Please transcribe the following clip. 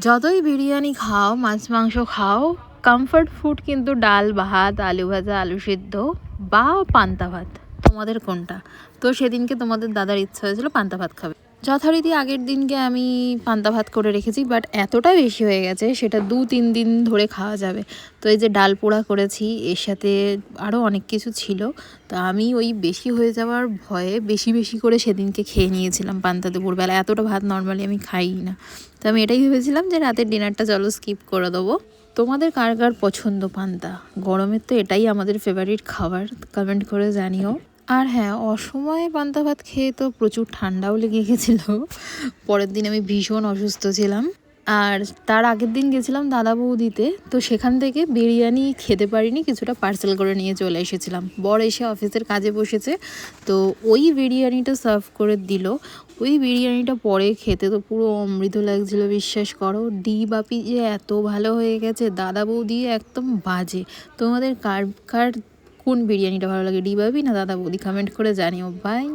যতই বিরিয়ানি খাও, মাছ মাংস খাও, কমফর্ট ফুড কিন্তু ডাল ভাত, আলু ভাজা, আলু সিদ্ধ বা পান্তা ভাত। তোমাদের কোনটা? তো সেদিনকে তোমাদের দাদার ইচ্ছা হয়েছিল পান্তা ভাত খাবে। যথারীতি আগের দিনকে আমি পান্তা ভাত করে রেখেছি, বাট এতটা বেশি হয়ে গেছে সেটা 2-3 দিন ধরে খাওয়া যাবে। তো এই যে ডাল পোড়া করেছি, এর সাথে আরও অনেক কিছু ছিল। তো আমি ওই বেশি হয়ে যাওয়ার ভয়ে বেশি বেশি করে সেদিনকে খেয়ে নিয়েছিলাম পান্তা দুপুরবেলা। এতটা ভাত নর্মালি আমি খাই না। তো আমি এটাই ভেবেছিলাম যে রাতের ডিনারটা চলো স্কিপ করে দেবো। তোমাদের কার কার পছন্দ পান্তা? গরমের তো এটাই আমাদের ফেভারিট খাবার, কমেন্ট করে জানিও। আর হ্যাঁ, অসময়ে পান্তা ভাত খেয়ে তো প্রচুর ঠান্ডাও লেগে গেছিলো। পরের দিন আমি ভীষণ অসুস্থ ছিলাম। আর তার আগের দিন গেছিলাম দাদা বৌদিতে, তো সেখান থেকে বিরিয়ানি খেতে পারিনি, কিছুটা পার্সেল করে নিয়ে চলে এসেছিলাম। বর এসে অফিসের কাজে বসেছে, তো ওই বিরিয়ানিটা সার্ভ করে দিল। ওই বিরিয়ানিটা পরে খেতে তো পুরো অমৃত লাগছিল, বিশ্বাস করো। ডি বাপি যে এত ভালো হয়ে গেছে, দাদা বৌদি একদম বাজে। তোমাদের কার কার কোন বিরিয়ানিটা ভালো লাগে, ডি বাপি না দাদা বৌদি? কমেন্ট করে জানিও। বাই।